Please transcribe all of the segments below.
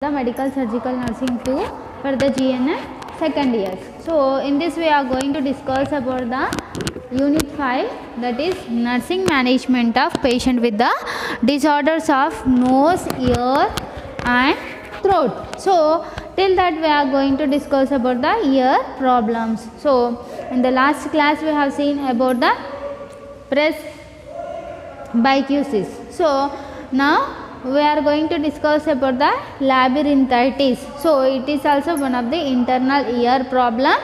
the medical surgical nursing 2 for the GNM second years. So in this we are going to discuss about the unit 5, that is nursing management of patient with the disorders of nose, ear and throat. So till that we are going to discuss about the ear problems. So in the last class we have seen about the presbycusis. So now we are going to discuss about the labyrinthitis. So it is also one of the internal ear problem,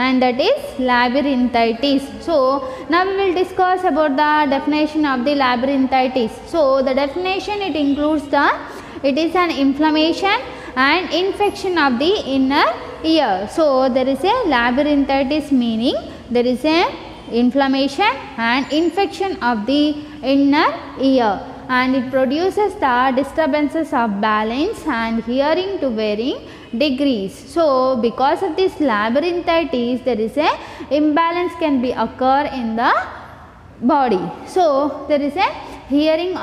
and that is labyrinthitis. So now we will discuss about the definition of the labyrinthitis. So the definition, it includes it is an inflammation and infection of the inner ear. So there is a labyrinthitis, meaning there is a inflammation and infection of the inner ear, and it produces the disturbances of balance and hearing to varying degrees. So because of this labyrinthitis, there is a imbalance can be occur in the body. So there is a hearing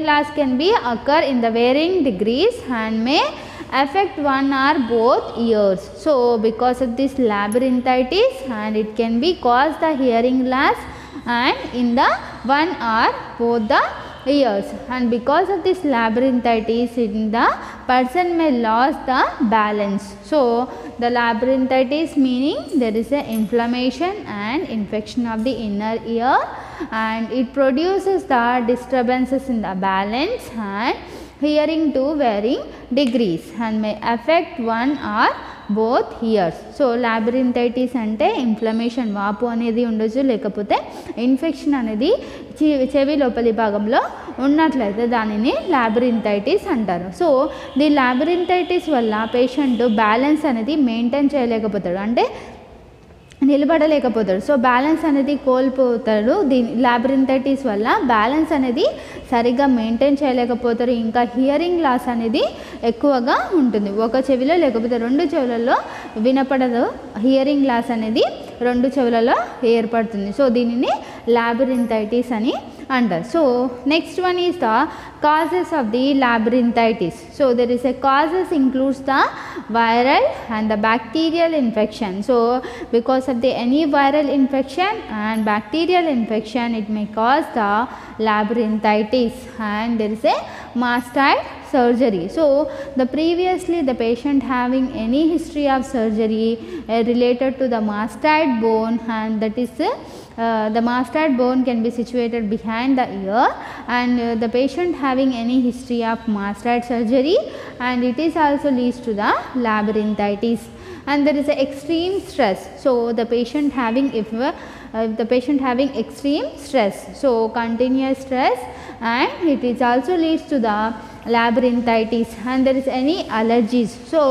loss can be occur in the varying degrees and may affect one or both ears. So because of this labyrinthitis, and it can be cause the hearing loss and in the one or both the ears, and because of this labyrinthitis, in the person may lose the balance. So the labyrinthitis meaning there is a inflammation and infection of the inner ear, and it produces the disturbances in the balance and hearing to varying degrees and may affect one or both ears. So labyrinthitis ante inflammation వాపు అనేది ఉండొచ్చు, లేకపోతే infection అనేది చెవి లోపలి భాగంలో ఉన్నట్లయితే దానిని లాబిరింథైటిస్ అంటారు. సో ది లాబిరింథైటిస్ వల్ల పేషెంట్ బ్యాలెన్స్ అనేది మెయింటైన్ చేయలేకపోతాడు, అంటే నిలబడలేకపోతాడు. సో బ్యాలెన్స్ అనేది కోల్పోతాడు. దీని లాబిరింథైటిస్ వల్ల బ్యాలెన్స్ అనేది సరిగ్గా మెయింటైన్ చేయలేకపోతారు. ఇంకా హియరింగ్ లాస్ అనేది ఎక్కువగా ఉంటుంది. ఒక చెవిలో లేకపోతే రెండు చెవులలో వినపడదు. హియరింగ్ లాస్ అనేది రెండు చెవులలో ఏర్పడుతుంది. సో దీనిని లాబిరింథైటిస్ అని అంటారు. So next one is the causes of the labyrinthitis. So there is a causes includes the viral and the bacterial infection. So because of the any viral infection and bacterial infection, it may cause the labyrinthitis, and there is a mastoid surgery. So the previously the patient having any history of surgery related to the mastoid bone, and that is the mastoid bone can be situated behind the ear, and the patient having any history of mastoid surgery, and it is also leads to the labyrinthitis. And there is a extreme stress. So the patient having if the patient having extreme stress, so continuous stress, and it is also leads to the labyrinthitis. And there is any allergies. So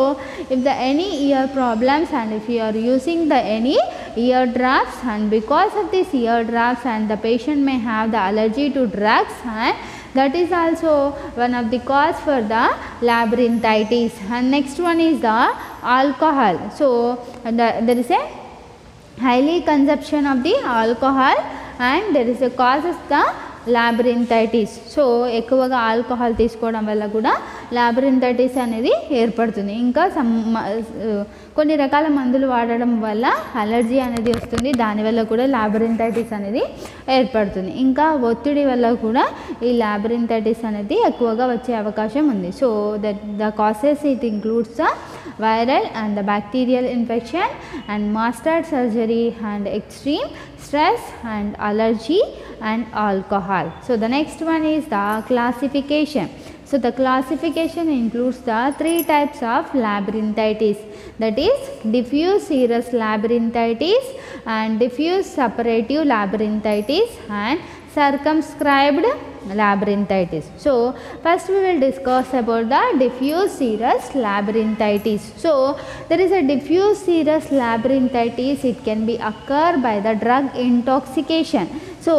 if the any ear problems, and if you are using the any ear drops, and because of this ear drops, and the patient may have the allergy to drugs, and that is also one of the cause for the labyrinthitis. And next one is the alcohol. So there is a highly consumption of the alcohol, and there is a causes the labyrinthitis. So ఎక్కువగా alcohol తీసుకోవడం వల్ల కూడా లాబిరింథైటిస్ అనేది ఏర్పడుతుంది. ఇంకా కొన్ని రకాల మందులు వాడడం వల్ల అలర్జీ అనేది వస్తుంది, దానివల్ల కూడా లాబిరింథైటిస్ అనేది ఏర్పడుతుంది. ఇంకా ఒత్తిడి వల్ల కూడా ఈ లాబిరింథైటిస్ అనేది ఎక్కువగా వచ్చే అవకాశం ఉంది. So the causes it includes the viral and the bacterial infection and mastoid surgery and extreme stress and allergy and alcohol. So the next one is the classification. So the classification includes the three types of labyrinthitis, that is diffuse serous labyrinthitis and diffuse suppurative labyrinthitis and circumscribed labyrinthitis. So first we will discuss about the diffuse serous labyrinthitis. So there is a diffuse serous labyrinthitis. It can be occur by the drug intoxication. So So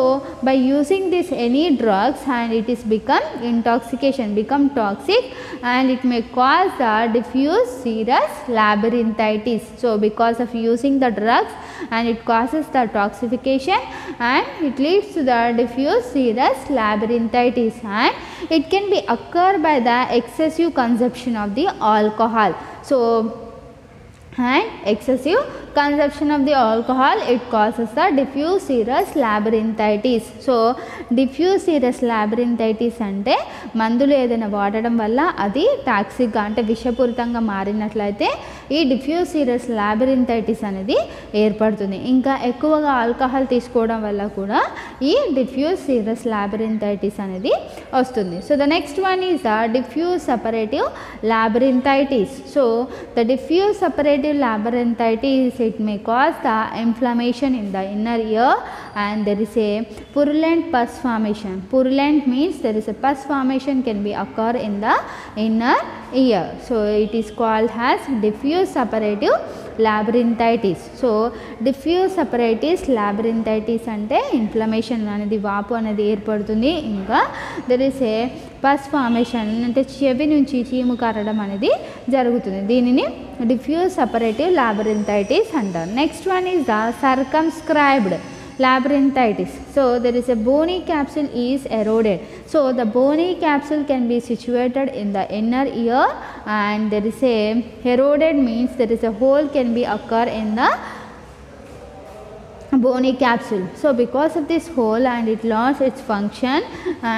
by using this any drugs and it is become intoxication, become toxic, and it may cause the diffuse serous labyrinthitis. So because of using the drugs and it causes the toxification and it leads to the diffuse serous labyrinthitis, and it can be occur by the excessive consumption of the alcohol. So and excessive consumption of the alcohol, it causes the diffuse serous labyrinthitis. So diffuse serous labyrinthitis అంటే మందులు ఏదైనా వాడడం వల్ల అది టాక్సిక్గా అంటే విషపూరితంగా మారినట్లయితే ఈ diffuse serous labyrinthitis అనేది ఏర్పడుతుంది. ఇంకా ఎక్కువగా ఆల్కహాల్ తీసుకోవడం వల్ల కూడా ఈ డిఫ్యూజ్ సీరస్ లాబిరింథైటిస్ అనేది వస్తుంది. So the next one is the diffuse suppurative labyrinthitis. So the diffuse suppurative labyrinthitis, it may cause the inflammation in the inner ear and there is a purulent pus formation. Purulent means there is a pus formation can be occur in the inner ear. So it is called as diffuse suppurative labyrinthitis. So diffuse suppurative labyrinthitis అంటే inflammation అనేది వాపు అనేది ఏర్పడుతుంది. ఇంకా there is a pus formation అంటే చెవి నుంచి చీము కారడం అనేది జరుగుతుంది. దీనిని diffuse suppurative labyrinthitis అంటారు. Next one is the circumscribed labyrinthitis. So there is a bony capsule is eroded. So the bony capsule can be situated in the inner ear and there is a eroded means there is a hole can be occur in the bony capsule. So because of this hole and it lost its function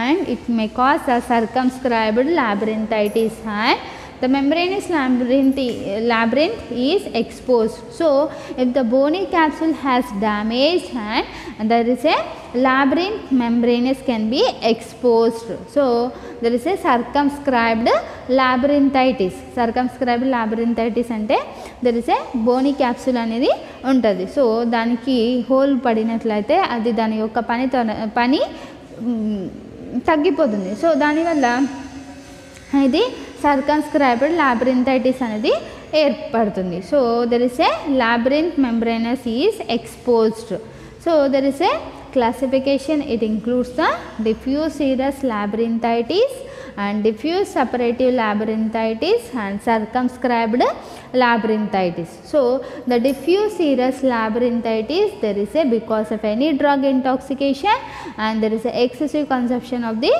and it may cause a circumscribed labyrinthitis and the membranous labyrinth is exposed. So if the bony capsule has damage and there is a labyrinth membranous can be exposed. So there is a circumscribed labyrinthitis. Circumscribed labyrinthitis అంటే there is a bony capsule అనేది ఉంటుంది. So దానికి whole పడినట్లయితే అది దాని యొక్క పని తగ్గిపోతుంది. So దానివల్ల ఇది circumscribed labyrinthitis అనేది ఏర్పడుతుంది. So there is a labyrinth membranous is exposed. So there is a classification, it includes the diffuse serous labyrinthitis and diffuse suppurative labyrinthitis and circumscribed labyrinthitis. So the diffuse serous labyrinthitis, there is a because of any drug intoxication and there is a excessive consumption of the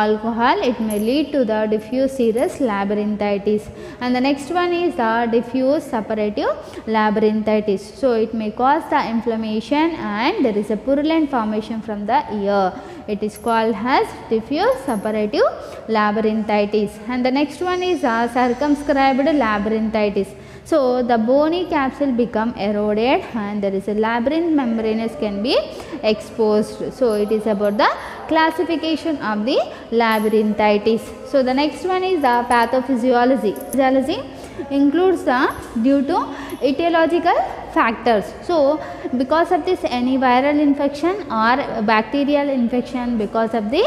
alcohol, it may lead to the diffuse serous labyrinthitis. And the next one is the diffuse suppurative labyrinthitis. So it may cause the inflammation and there is a purulent formation from the ear. It is called as diffuse suppurative labyrinthitis. And the next one is circumscribed labyrinthitis. So the bony capsule become eroded and there is a labyrinth membranous can be exposed. So it is about the classification of the labyrinthitis. So the next one is the pathophysiology. Physiology includes the due to etiological factors. So because of this any viral infection or bacterial infection, because of the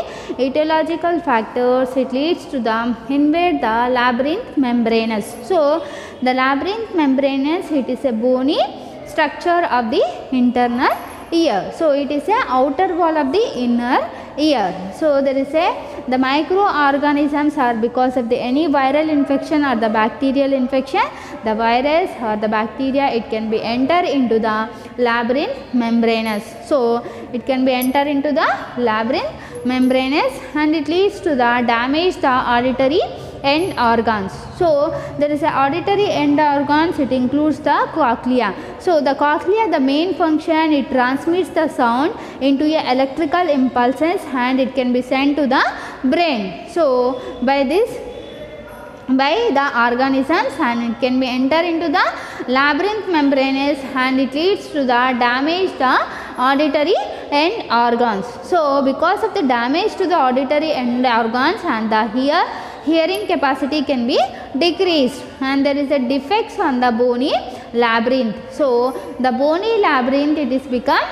etiological factors, it leads to the invade the labyrinth membranous. So the labyrinth membranous, it is a bony structure of the internal ear. So it is a outer wall of the inner ear. So there is a the microorganisms are because of the any viral infection or the bacterial infection, the virus or the bacteria, it can be enter into the labyrinth membranous. So it can be enter into the labyrinth membranous and it leads to the damage the auditory end organs. So there is a auditory end organs, it includes the cochlea. So the cochlea, the main function, it transmits the sound into a electrical impulses and it can be sent to the brain. So by the organisms and it can be enter into the labyrinth membranous and it leads to the damage the auditory end organs. So because of the damage to the auditory end organs and the hearing capacity can be decreased and there is a defects on the bony labyrinth. So the bony labyrinth, it is become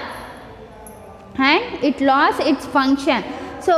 and it lost its function. So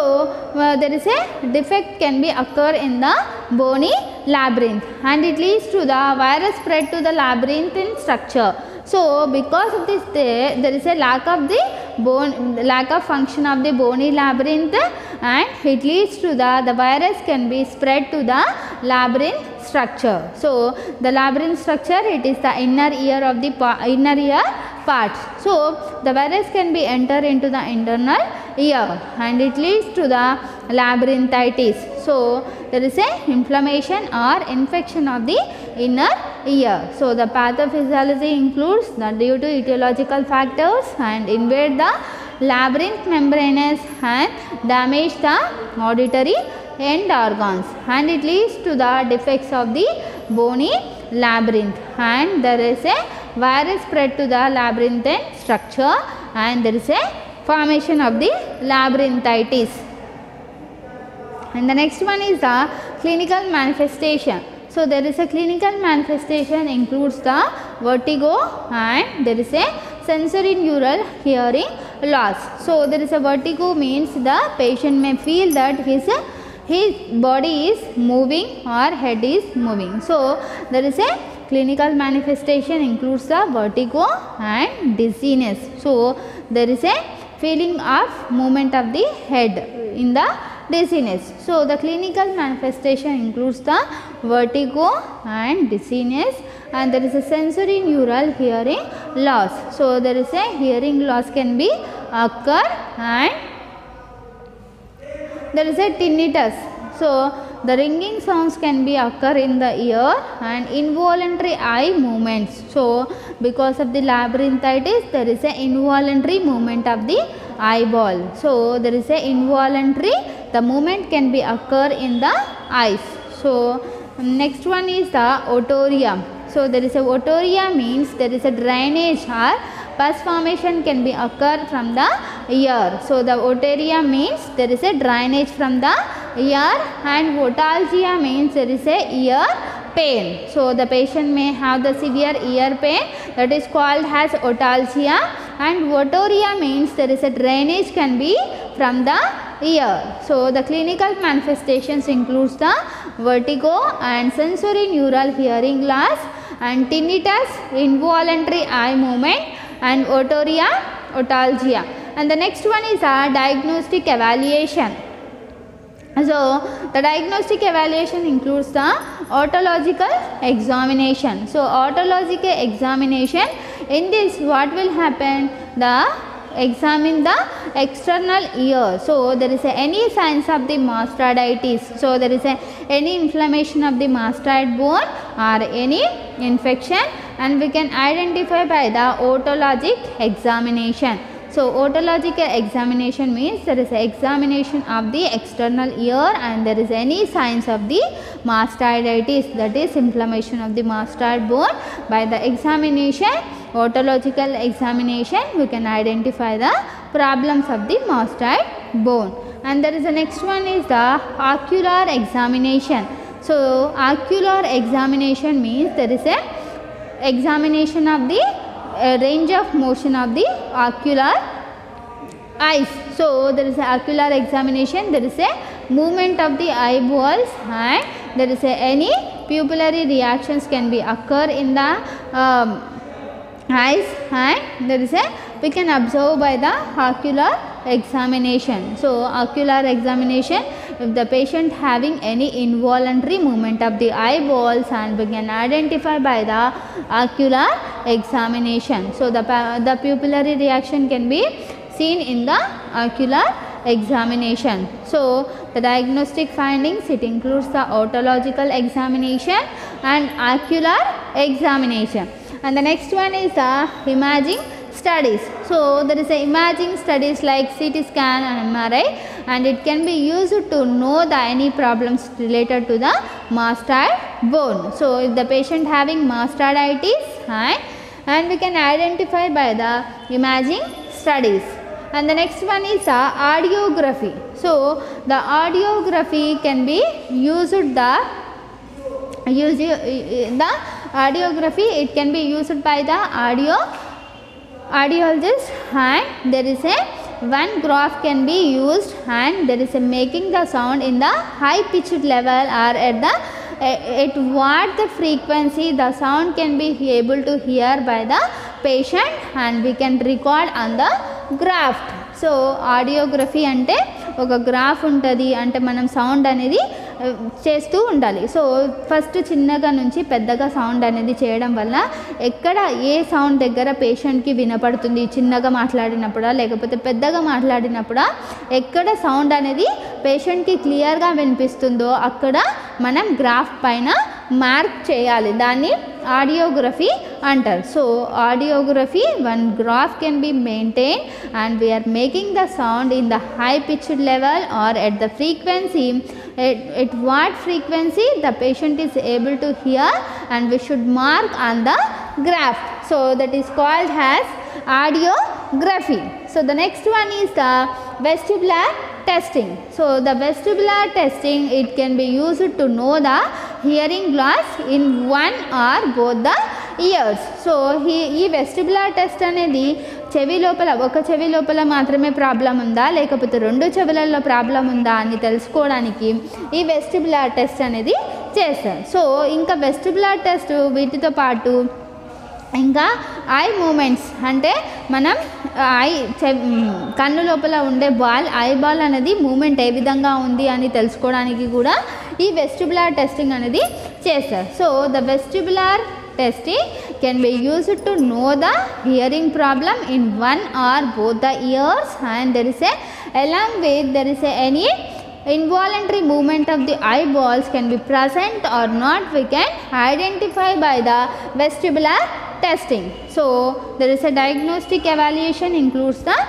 there is a defect can be occur in the bony labyrinth and it leads to the virus spread to the labyrinthine structure. So because of this there is a lack of the lack of function of the bony labyrinth, and it leads to the virus can be spread to the labyrinth structure. So the labyrinth structure, it is the inner ear of the inner ear parts. So the virus can be enter into the internal ear and it leads to the labyrinthitis. So there is a inflammation or infection of the inner ear. So the pathophysiology includes that due to etiological factors and invade the labyrinth membranes and damage the auditory end organs, and it leads to the defects of the bony labyrinth, and there is a virus spread to the labyrinthine structure and there is a formation of the labyrinthitis. And the next one is the clinical manifestation. So there is a clinical manifestation includes the vertigo and there is a sensory neural hearing loss. So there is a vertigo means the patient may feel that his body is moving or head is moving. So there is a clinical manifestation includes the vertigo and dizziness. So there is a feeling of movement of the head in the dizziness. So the clinical manifestation includes the vertigo and dizziness, and there is a sensory neural hearing loss. So there is a hearing loss can be occur, and there is a tinnitus. So the ringing sounds can be occur in the ear and involuntary eye movements. So because of the labyrinthitis, there is a involuntary movement of the eyeball. So there is a involuntary, the movement can be occur in the eyes. So next one is the otorrhea. So there is a otorrhea means there is a drainage or pus formation can be occur from the ear. So the otorrhea means there is a drainage from the ear, and otalgia means there is a ear pain. So the patient may have the severe ear pain, that is called as otalgia, and otorrhea means there is a drainage can be from the ear. So the clinical manifestations includes the vertigo and sensory neural hearing loss and tinnitus, involuntary eye movement, and otalgia. And the next one is a diagnostic evaluation. So the diagnostic evaluation includes the otological examination. So otological examination, in this what will happen, examine the external ear. So there is any signs of the mastoiditis. So there is any inflammation of the mastoid bone or any infection, and we can identify by the otologic examination. So otological examination means there is an examination of the external ear and there is any signs of the mastoiditis, that is inflammation of the mastoid bone. By the examination, otological examination, we can identify the problems of the mastoid bone. And there is the next one is the ocular examination. So ocular examination means there is a examination of the range of motion of the ocular eyes. So there is a ocular examination, there is a movement of the eyeballs, and there is any pupillary reactions can be occur in the eyes, and there is we can observe by the ocular examination. So ocular examination, if the patient having any involuntary movement of the eyeballs, and we can identify by the ocular examination. So the pupillary reaction can be seen in the ocular examination. So the diagnostic findings, it includes the otological examination and ocular examination. And the next one is the imaging studies. So there is a imaging studies like CT scan and MRI, and it can be used to know the any problems related to the mastoid bone. So if the patient having mastoiditis, and we can identify by the imaging studies. And the next one is audiography. So the audiography can be used the audiography, it can be used by the audiologist, and there is a one graph can be used, and there is a making the sound in the high pitched level or at what the frequency the sound can be able to hear by the patient, and we can record on the graft. So audiography అంటే ఒక graph ఉంటుంది, అంటే మనం sound అనేది చేస్తూ ఉండాలి. So first చిన్నగా నుంచి పెద్దగా సౌండ్ అనేది చేయడం వల్ల ఎక్కడ ఏ సౌండ్ దగ్గర పేషెంట్కి వినపడుతుంది, చిన్నగా మాట్లాడినప్పుడా లేకపోతే పెద్దగా మాట్లాడినప్పుడా ఎక్కడ సౌండ్ అనేది పేషెంట్కి క్లియర్గా వినిపిస్తుందో అక్కడ మనం గ్రాఫ్ పైన మార్క్ చేయాలి. దాన్ని ఆడియోగ్రఫీ అంటారు. So audiography, one graph can be maintain and we are making the sound in the high pitched level or at the frequency, at what frequency the patient is able to hear, and we should mark on the graph. So that is called as audiography. So the next one is the vestibular testing. So the vestibular testing, it can be used to know the hearing loss in one or both the years. So ఈ vestibular test అనేది చెవి లోపల, ఒక చెవి లోపల మాత్రమే problem ఉందా లేకపోతే రెండు చెవులలో ప్రాబ్లం ఉందా అని తెలుసుకోవడానికి ఈ వెస్టిబులర్ టెస్ట్ అనేది చేస్తారు. సో ఇంకా వెస్టిబులర్ టెస్ట్ వీటితో పాటు ఇంకా ఐ మూమెంట్స్, అంటే మనం కన్ను లోపల ఉండే ఐ బాల్ అనేది మూమెంట్ ఏ విధంగా ఉంది అని తెలుసుకోవడానికి కూడా ఈ వెస్టిబులర్ టెస్టింగ్ అనేది చేస్తారు. So the vestibular testing can be used to know the hearing problem in one or both the ears, and along with there is any involuntary movement of the eyeballs can be present or not, we can identify by the vestibular testing. So there is a diagnostic evaluation includes the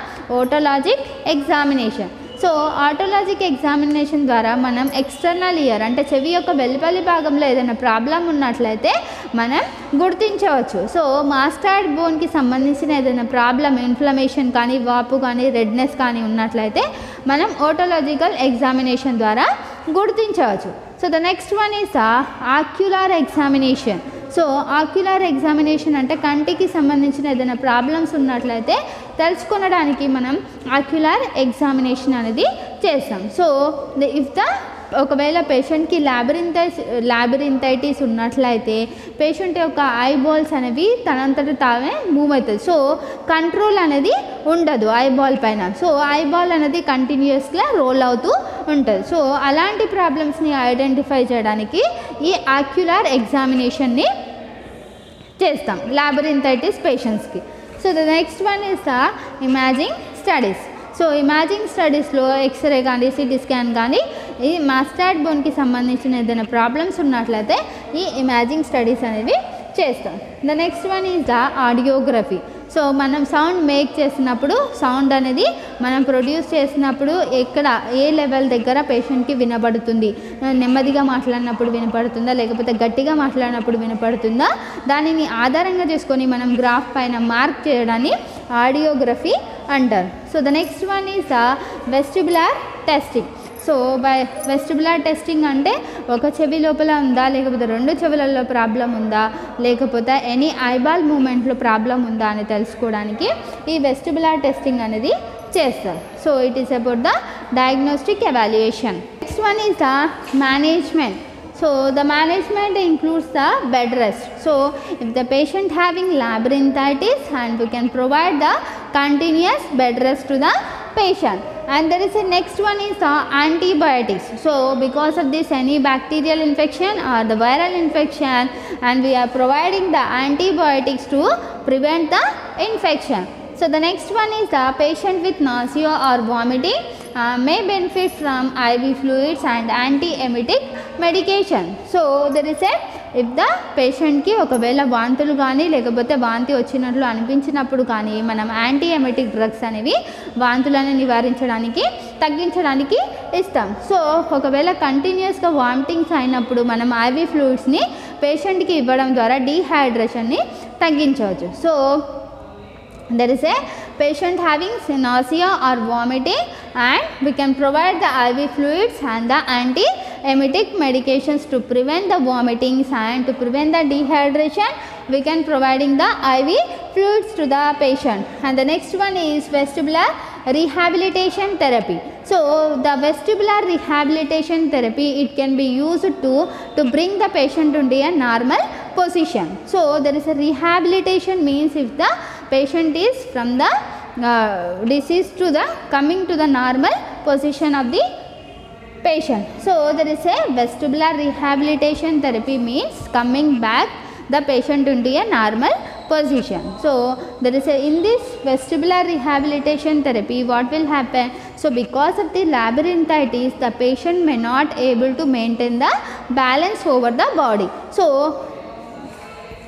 otologic examination. So otologic examination ద్వారా మనం external ear, అంటే చెవి యొక్క వెలుపలి భాగంలో ఏదైనా problem ఉన్నట్లయితే మనం గుర్తించవచ్చు. సో మాస్టార్డ్ బోన్కి సంబంధించిన ఏదైనా ప్రాబ్లం, ఇన్ఫ్లమేషన్ కానీ వాపు కానీ రెడ్నెస్ కానీ ఉన్నట్లయితే మనం ఆటోలాజికల్ ఎగ్జామినేషన్ ద్వారా గుర్తించవచ్చు. So the next one is ocular examination. So ocular examination అంటే కంటికి సంబంధించిన ఏదైనా ప్రాబ్లమ్స్ ఉన్నట్లయితే తెలుసుకొనడానికి మనం ఆక్యులర్ ఎగ్జామినేషన్ అనేది చేస్తాం. సో ఒకవేళ పేషెంట్కి ల్యాబిరింథైటిస్ ఉన్నట్లయితే పేషెంట్ యొక్క ఐబాల్స్ అనేవి తనంతట తానే మూవ్ అవుతుంది. సో కంట్రోల్ అనేది ఉండదు ఐబాల్ పైన. సో ఐబాల్ అనేది కంటిన్యూస్గా రోల్ అవుతూ ఉంటుంది. సో అలాంటి ప్రాబ్లమ్స్ని ఐడెంటిఫై చేయడానికి ఈ ఆక్యులర్ ఎగ్జామినేషన్ని చేస్తాం ల్యాబిరింథైటిస్ పేషెంట్స్కి. So the next one is the imaging studies. So imaging స్టడీస్లో ఎక్స్రే కానీ సిటీ స్కాన్ కానీ ఈ మాస్టార్డ్ బోన్కి సంబంధించిన ఏదైనా ప్రాబ్లమ్స్ ఉన్నట్లయితే ఈ ఇమాజింగ్ స్టడీస్ అనేవి చేస్తాం. The next one is the audiography. So మనం సౌండ్ మేక్ చేసినప్పుడు, సౌండ్ అనేది మనం ప్రొడ్యూస్ చేసినప్పుడు ఎక్కడ ఏ లెవెల్ దగ్గర పేషెంట్కి వినపడుతుంది, నెమ్మదిగా మాట్లాడినప్పుడు వినపడుతుందా లేకపోతే గట్టిగా మాట్లాడినప్పుడు వినపడుతుందా, దానిని ఆధారంగా చేసుకొని మనం గ్రాఫ్ పైన మార్క్ చేయడాన్ని ఆడియోగ్రఫీ అంటారు. So the next one is the vestibular testing. So vestibular testing అంటే ఒక చెవి లోపల ఉందా లేకపోతే రెండు చెవులలో ప్రాబ్లం ఉందా లేకపోతే ఎనీ ఐబాల్ మూమెంట్లో ప్రాబ్లం ఉందా అని తెలుసుకోవడానికి ఈ వెస్టిబులర్ టెస్టింగ్ అనేది చేస్తారు. So it is about the diagnostic evaluation. Next one is the management. So the management includes the bed rest. So if the patient having labyrinthitis, and we can provide the continuous bed rest to the patient. And there is a next one is the antibiotics. So because of this any bacterial infection or the viral infection, and we are providing the antibiotics to prevent the infection. So the next one is the patient with nausea or vomiting may benefit from IV fluids and anti-emetic medication. So there is a if the patient ki ఒకవేళ వాంతులు కానీ లేకపోతే వాంతి వచ్చినట్లు అనిపించినప్పుడు కానీ మనం anti emetic drugs అనేవి వాంతులను నివారించడానికి తగ్గించడానికి ఇస్తాం. సో ఒకవేళ కంటిన్యూస్గా వామిటింగ్స్ అయినప్పుడు మనం ఐవి ఫ్లూయిడ్స్ని పేషెంట్కి ఇవ్వడం ద్వారా డీహైడ్రేషన్ని తగ్గించవచ్చు. So there is a patient having nausea or vomiting, and we can provide the IV fluids and the anti-emetic medications to prevent the vomitings and to prevent the dehydration. We can providing the IV fluids to the patient. And the next one is vestibular rehabilitation therapy. So the vestibular rehabilitation therapy, it can be used to bring the patient into a normal position. So there is a rehabilitation means if the patient is from the disease to the coming to the normal position of the patient. So there is a vestibular rehabilitation therapy, means coming back the patient into a normal position. So there is in this vestibular rehabilitation therapy, what will happen? So because of the labyrinthitis, the patient may not able to maintain the balance over the body. So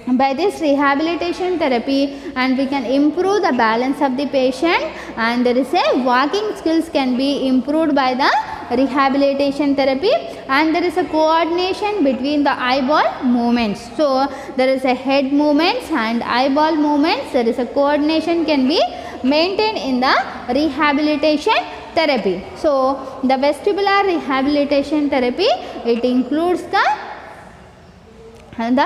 by this rehabilitation therapy, and we can improve the balance of the patient, and there is a walking skills can be improved by the rehabilitation therapy, and there is a coordination between the eyeball movements. So there is a head movements and eyeball movements, there is a coordination can be maintained in the rehabilitation therapy. So the vestibular rehabilitation therapy, it includes the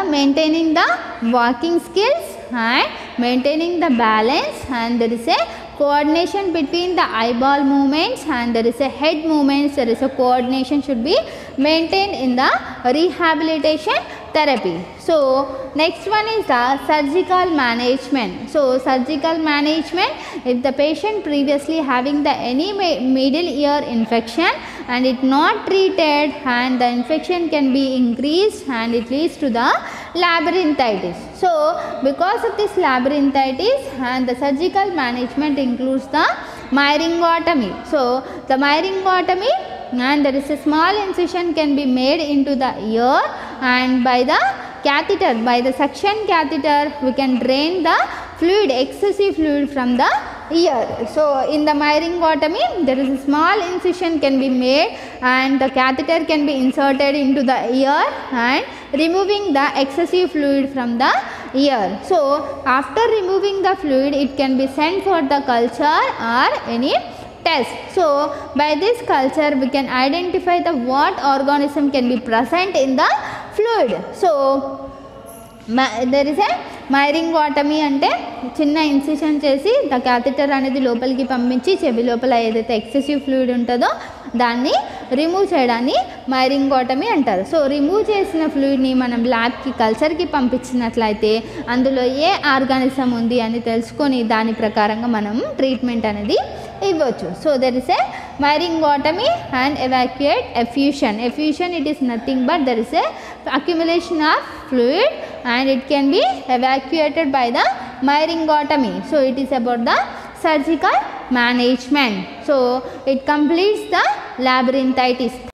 maintaining the walking skills and maintaining the balance, and there is a coordination between the eyeball movements, and there is a head movements, there is a coordination should be maintained in the rehabilitation therapy. So next one is the surgical management. So surgical management, if the patient previously having the any middle ear infection and it not treated, and the infection can be increased and it leads to the labyrinthitis. So because of this labyrinthitis, and the surgical management includes the myringotomy. So the myringotomy, and there is a small incision can be made into the ear, and by the catheter, by the suction catheter, we can drain the fluid, excessive fluid from the ear. So in the myringotomy, there is a small incision can be made, and the catheter can be inserted into the ear and removing the excessive fluid from the ear. So after removing the fluid, it can be sent for the culture or any test. So by this culture, we can identify the what organism can be present in the fluid. So there is a myringotomy అంటే చిన్న incision చేసి the catheter అనేది లోపలికి పంపించి చెవి లోపల ఏదైతే excessive fluid ఉంటుందో దాన్ని రిమూవ్ చేయడాన్ని మైరింగోటమీ అంటారు. సో రిమూవ్ చేసిన ఫ్లూయిడ్ని మనం ల్యాబ్కి కల్చర్కి పంపించినట్లయితే అందులో ఏ ఆర్గానిజం ఉంది అని తెలుసుకొని దాని ప్రకారంగా మనం ట్రీట్మెంట్ అనేది ఇవ్వచ్చు. So there is a myringotomy and evacuate effusion. Effusion, it is nothing but there is a accumulation of fluid and it can be evacuated by the myringotomy. So it is about the surgical management. So it completes the labyrinthitis.